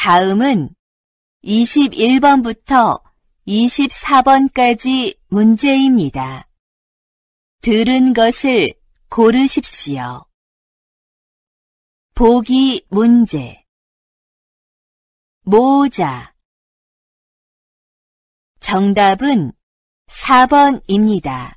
다음은 21번부터 24번까지 문제입니다. 들은 것을 고르십시오. 보기 문제. 모자. 정답은 4번입니다.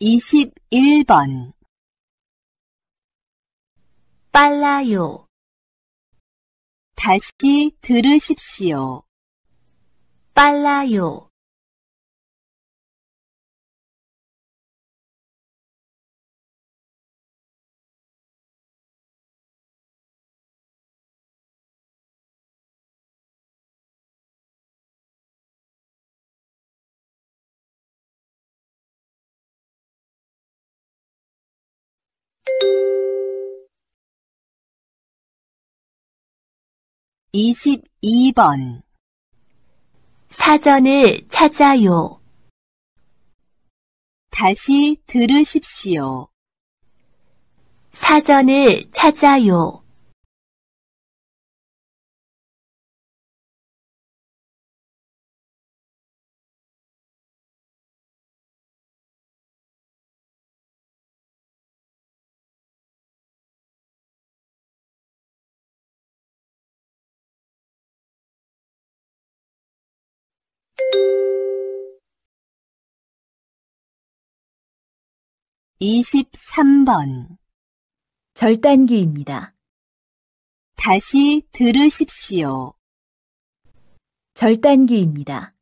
(21번) 빨라요. 다시 들으십시오. 빨라요. (22번) 사전을 찾아요. 다시 들으십시오. 사전을 찾아요. (23번) 절단기입니다. 다시 들으십시오. 절단기입니다.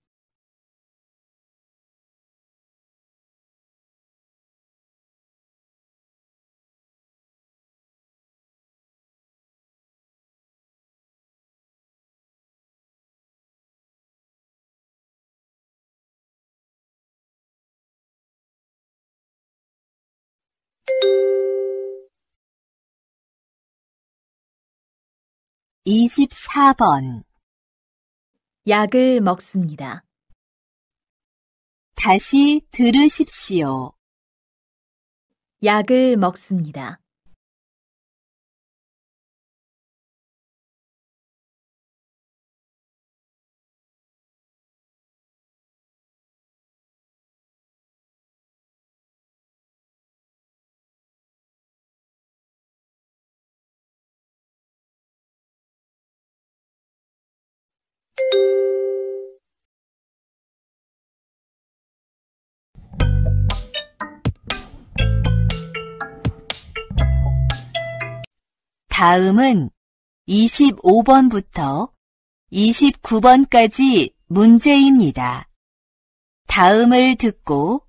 (24번) 약을 먹습니다. 다시 들으십시오. 약을 먹습니다. 다음은 25번부터 29번까지 문제입니다. 다음을 듣고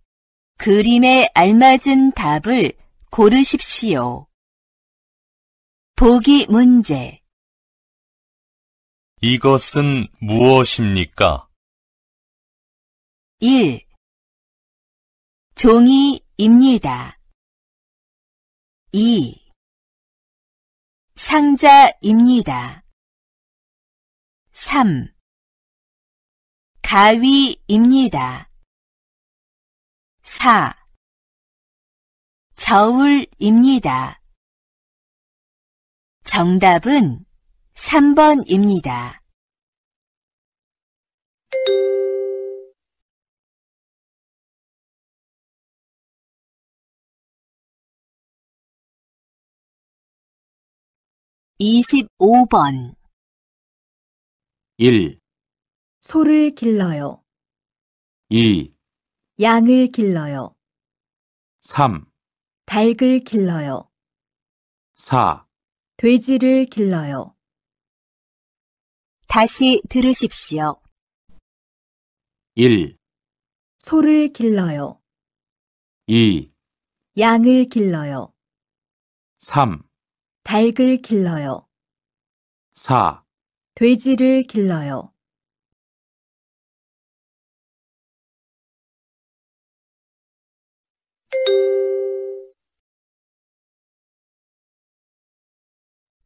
그림에 알맞은 답을 고르십시오. 보기 문제. 이것은 무엇입니까? 1. 종이입니다. 2. 상자입니다. 3. 가위입니다. 4. 저울입니다. 정답은 3번입니다. (25번) 1, 소를 길러요. 2, 양을 길러요. 3, 닭을 길러요. 4, 돼지를 길러요. 다시 들으십시오. 1, 소를 길러요. 2, 양을 길러요. 3, 닭을 길러요. 4, 돼지를 길러요.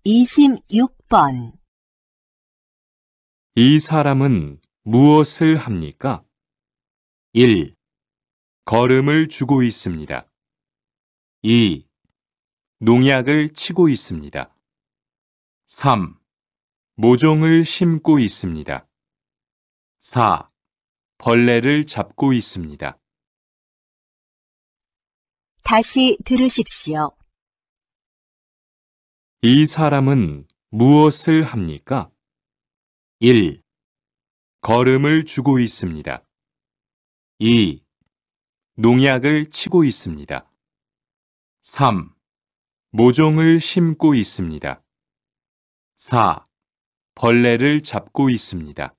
(26번) 이 사람은 무엇을 합니까? 1. 걸음을 주고 있습니다. 2. 농약을 치고 있습니다. 3. 모종을 심고 있습니다. 4. 벌레를 잡고 있습니다. 다시 들으십시오. 이 사람은 무엇을 합니까? 1. 걸음을 주고 있습니다. 2. 농약을 치고 있습니다. 3. 모종을 심고 있습니다. 4. 벌레를 잡고 있습니다.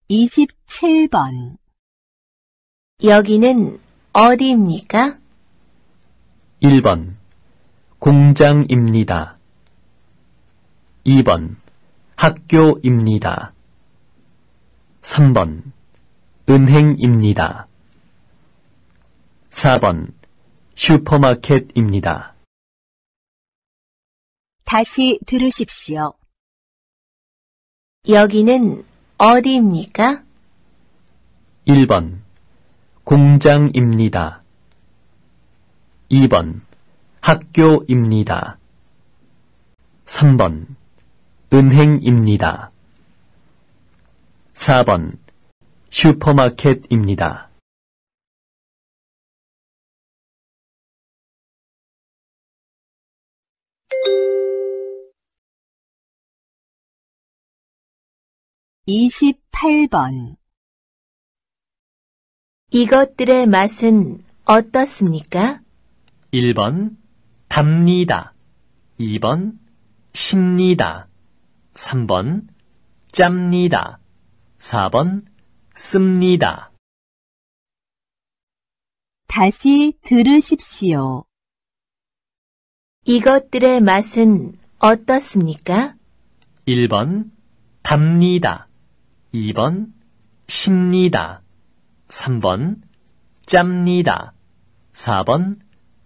(27번) 여기는 어디입니까? 1번 공장입니다. 2번 학교입니다. 3번 은행입니다. 4번 슈퍼마켓입니다. 다시 들으십시오. 여기는 어디입니까? 1번 공장입니다. 2번 학교입니다. 3번 은행입니다. 4번 슈퍼마켓입니다. (28번) 이것들의 맛은 어떻습니까? 1번 답니다. 2번 십니다. 3번 짭니다. 4번 씁니다. 다시 들으십시오. 이것들의 맛은 어떻습니까? 1번 답니다. 2번 십니다. 3번 짭니다. 4번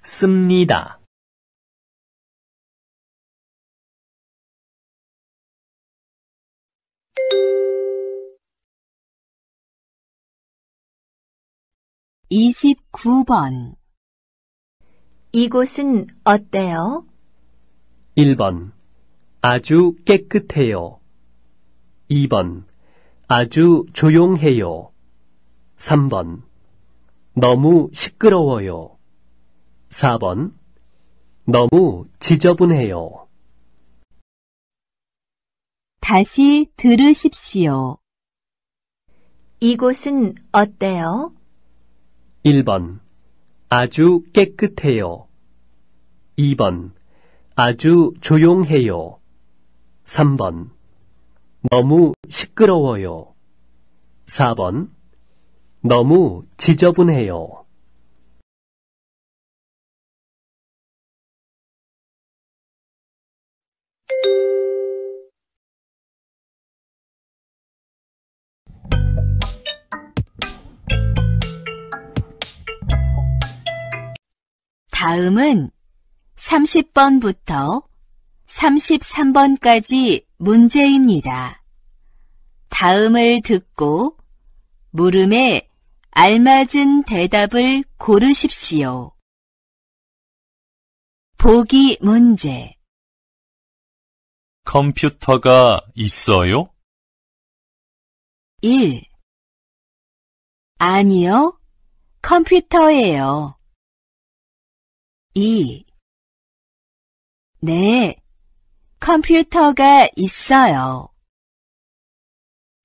씁니다. (29번) 이곳은 어때요? 1번 아주 깨끗해요. 2번 아주 조용해요. 3번 너무 시끄러워요. 4번 너무 지저분해요. 다시 들으십시오. 이곳은 어때요? 1번 아주 깨끗해요. 2번 아주 조용해요. 3번 너무 시끄러워요. 4번 너무 지저분해요. 다음은 30번부터 33번까지 문제입니다. 다음을 듣고 물음에 알맞은 대답을 고르십시오. 보기 문제. 컴퓨터가 있어요? 1. 아니요, 컴퓨터예요. 2. 네, 컴퓨터가 있어요.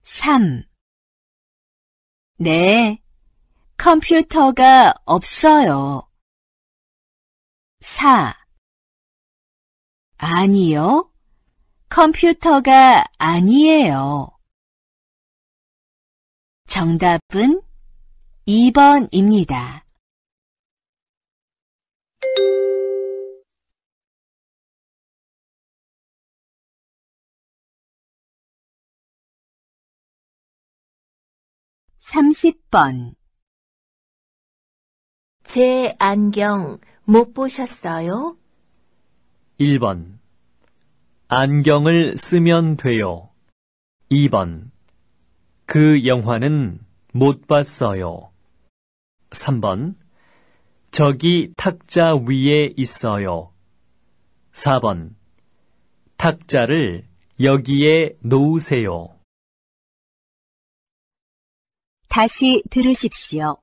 3. 네, 컴퓨터가 없어요. 4. 아니요, 컴퓨터가 아니에요. 정답은 2번입니다. (30번) 제 안경 못 보셨어요? 1번. 안경을 쓰면 돼요. 2번. 그 영화는 못 봤어요. 3번. 저기 탁자 위에 있어요. 4번. 탁자를 여기에 놓으세요. 다시 들으십시오.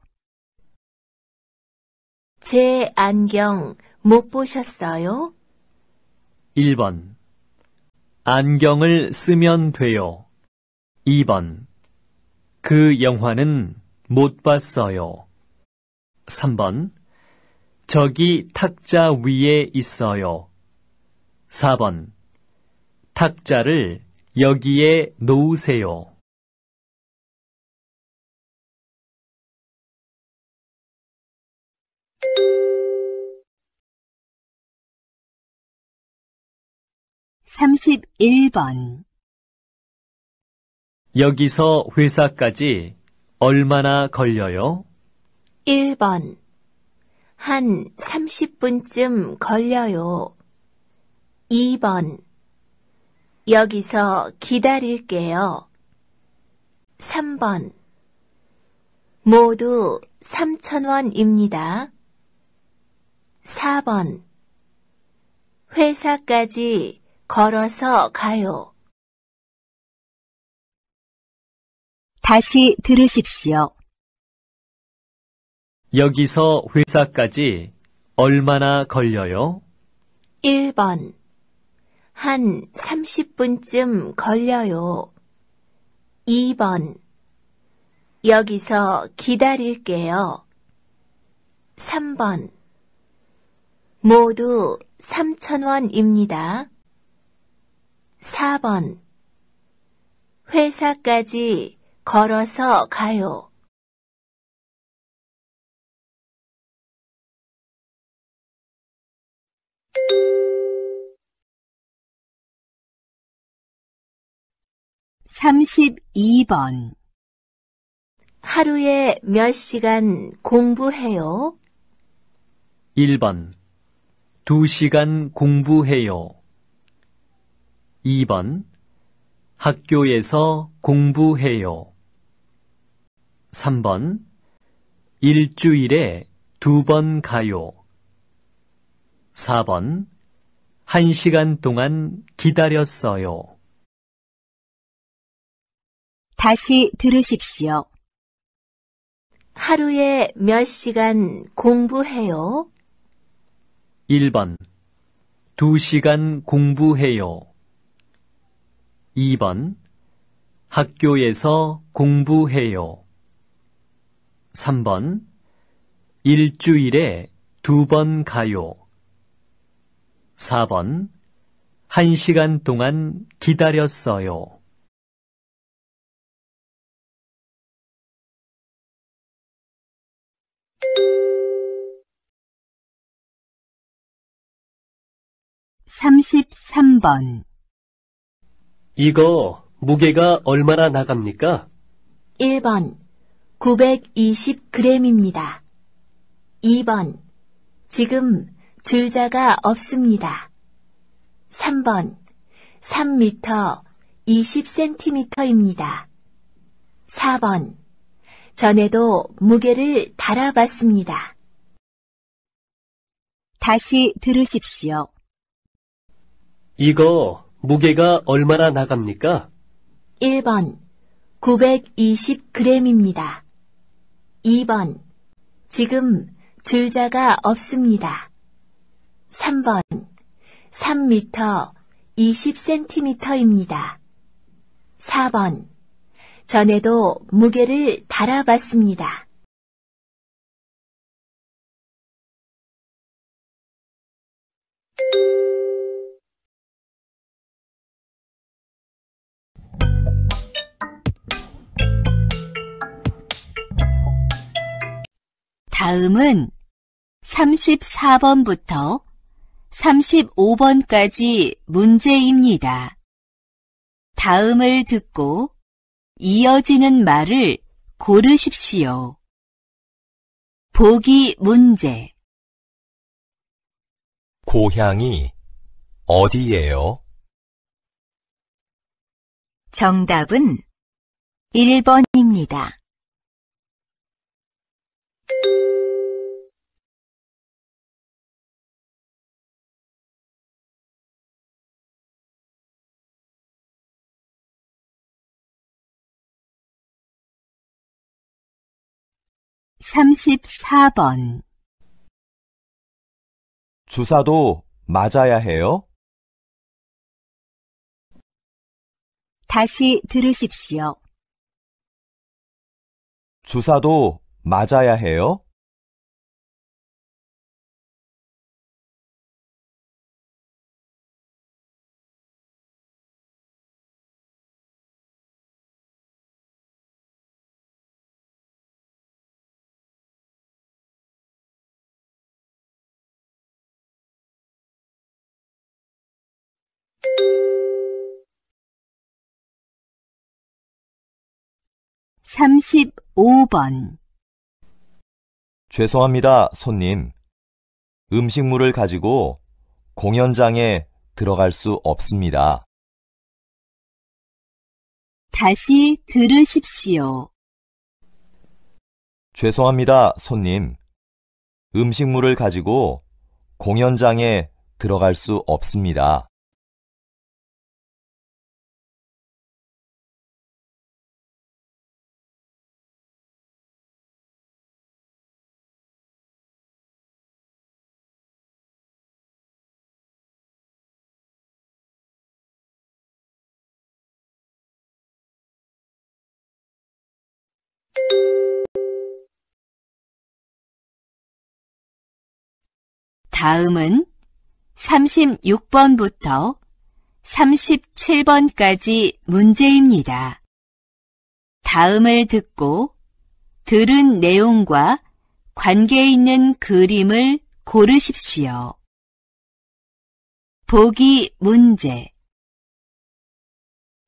제 안경 못 보셨어요? 1번. 안경을 쓰면 돼요. 2번. 그 영화는 못 봤어요. 3번. 저기 탁자 위에 있어요. 4번. 탁자를 여기에 놓으세요. (31번) 여기서 회사까지 얼마나 걸려요? 1번. 한 30분쯤 걸려요. 2번. 여기서 기다릴게요. 3번. 모두 3,000원입니다. 4번. 회사까지 걸어서 가요. 다시 들으십시오. 여기서 회사까지 얼마나 걸려요? 1번. 한 30분쯤 걸려요. 2번. 여기서 기다릴게요. 3번. 모두 3,000원입니다. 4번. 회사까지 걸어서 가요. (32번) 하루에 몇 시간 공부해요? 1번. 2시간 공부해요. 2번. 학교에서 공부해요. 3번. 일주일에 2번 가요. 4번. 1시간 동안 기다렸어요. 다시 들으십시오. 하루에 몇 시간 공부해요? 1번. 2시간 공부해요. 2번. 학교에서 공부해요. 3번. 일주일에 2번 가요. 4번. 1시간 동안 기다렸어요. (33번) 이거 무게가 얼마나 나갑니까? 1번. 920g입니다. 2번. 지금 줄자가 없습니다. 3번. 3m 20cm입니다. 4번. 전에도 무게를 달아봤습니다. 다시 들으십시오. 이거 무게가 얼마나 나갑니까? 1번. 920g입니다. 2번. 지금 줄자가 없습니다. 3번. 3m 20cm입니다. 4번. 전에도 무게를 달아봤습니다. 다음은 34번부터 35번까지 문제입니다. 다음을 듣고 이어지는 말을 고르십시오. 보기 문제. 고향이 어디예요? 정답은 1번입니다. (34번) 주사도 맞아야 해요? 다시 들으십시오. 주사도 맞아야 해요? (35번) 죄송합니다, 손님. 음식물을 가지고 공연장에 들어갈 수 없습니다. 다시 들으십시오. 죄송합니다, 손님. 음식물을 가지고 공연장에 들어갈 수 없습니다. 다음은 36번부터 37번까지 문제입니다. 다음을 듣고 들은 내용과 관계 있는 그림을 고르십시오. 보기 문제.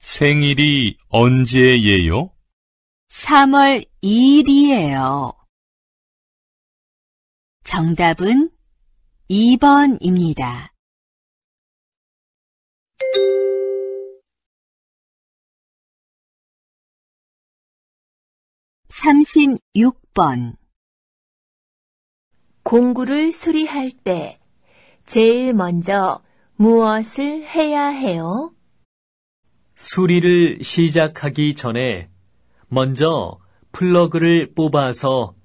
생일이 언제예요? 3월 2일이에요. 정답은 2번입니다. 36번 공구를 수리할 때 제일 먼저 무엇을 해야 해요? 수리를 시작하기 전에 먼저 플러그를 뽑아서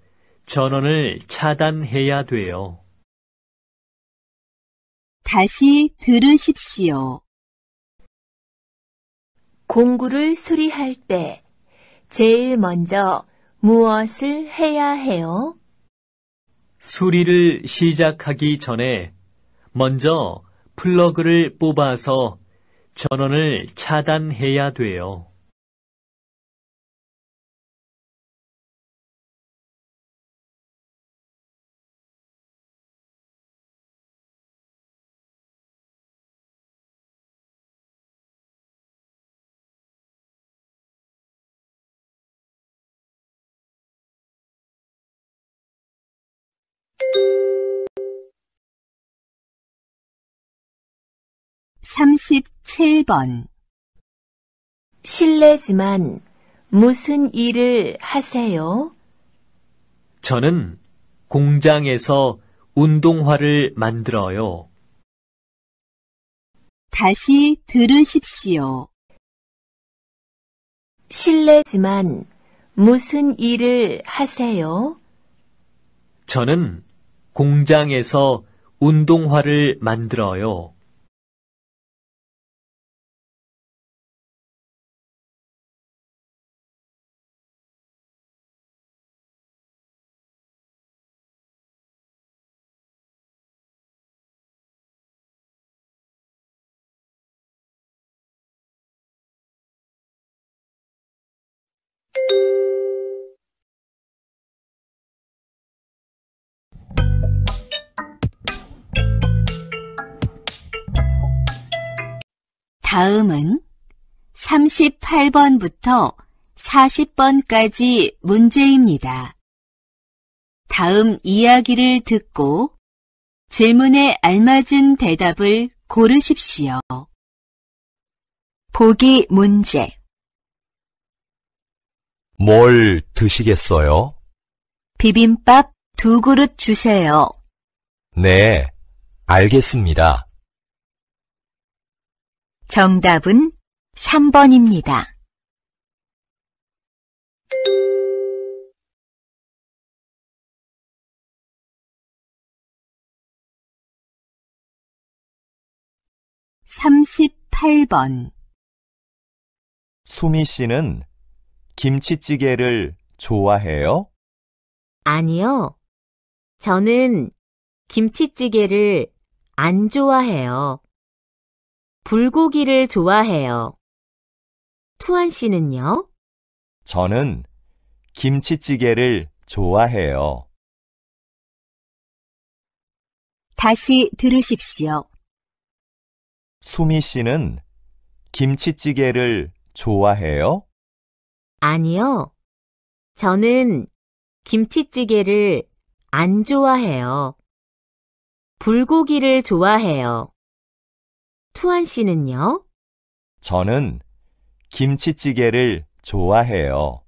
전원을 차단해야 돼요. 다시 들으십시오. 공구를 수리할 때 제일 먼저 무엇을 해야 해요? 수리를 시작하기 전에 먼저 플러그를 뽑아서 전원을 차단해야 돼요. (37번) 실례지만 무슨 일을 하세요? 저는 공장에서 운동화를 만들어요. 다시 들으십시오. 실례지만 무슨 일을 하세요? 저는 공장에서 운동화를 만들어요. 다음은 38번부터 40번까지 문제입니다. 다음 이야기를 듣고 질문에 알맞은 대답을 고르십시오. 보기 문제. 뭘 드시겠어요? 비빔밥 2그릇 주세요. 네, 알겠습니다. 정답은 3번입니다. (38번) 수미 씨는 김치찌개를 좋아해요? 아니요. 저는 김치찌개를 안 좋아해요. 불고기를 좋아해요. 투안 씨는요? 저는 김치찌개를 좋아해요. 다시 들으십시오. 수미 씨는 김치찌개를 좋아해요? 아니요. 저는 김치찌개를 안 좋아해요. 불고기를 좋아해요. 투안 씨는요? 저는 김치찌개를 좋아해요.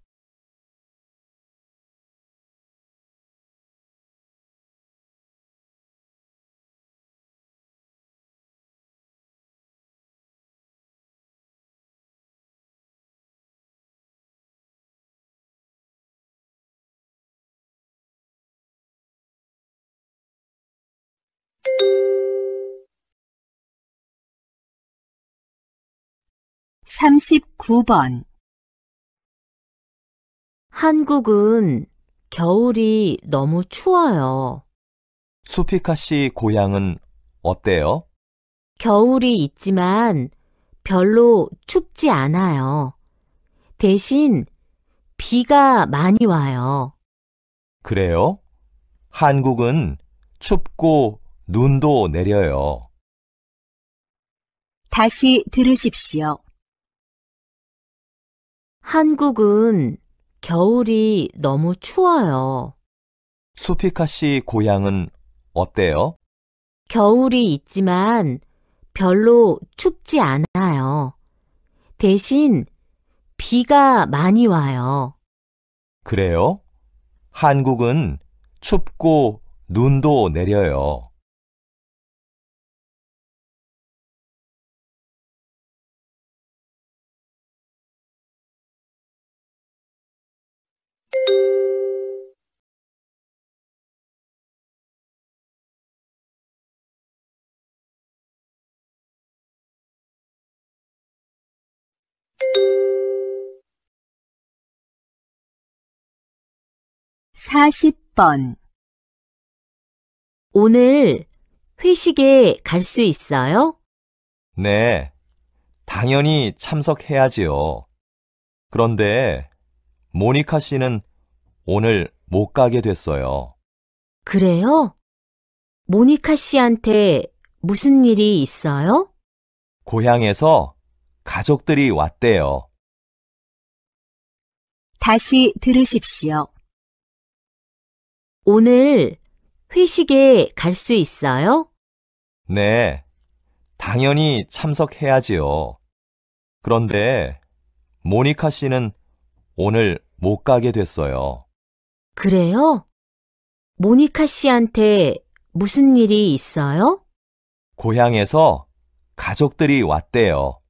(39번) 한국은 겨울이 너무 추워요. 수피카 씨 고향은 어때요? 겨울이 있지만 별로 춥지 않아요. 대신 비가 많이 와요. 그래요? 한국은 춥고 눈도 내려요. 다시 들으십시오. 한국은 겨울이 너무 추워요. 수피카 씨 고향은 어때요? 겨울이 있지만 별로 춥지 않아요. 대신 비가 많이 와요. 그래요? 한국은 춥고 눈도 내려요. (40번) 오늘 회식에 갈 수 있어요? 네, 당연히 참석해야지요. 그런데 모니카 씨는 오늘 못 가게 됐어요. 그래요? 모니카 씨한테 무슨 일이 있어요? 고향에서 가족들이 왔대요. 다시 들으십시오. 오늘 회식에 갈 수 있어요? 네, 당연히 참석해야지요. 그런데 모니카 씨는 오늘 못 가게 됐어요. 그래요? 모니카 씨한테 무슨 일이 있어요? 고향에서 가족들이 왔대요.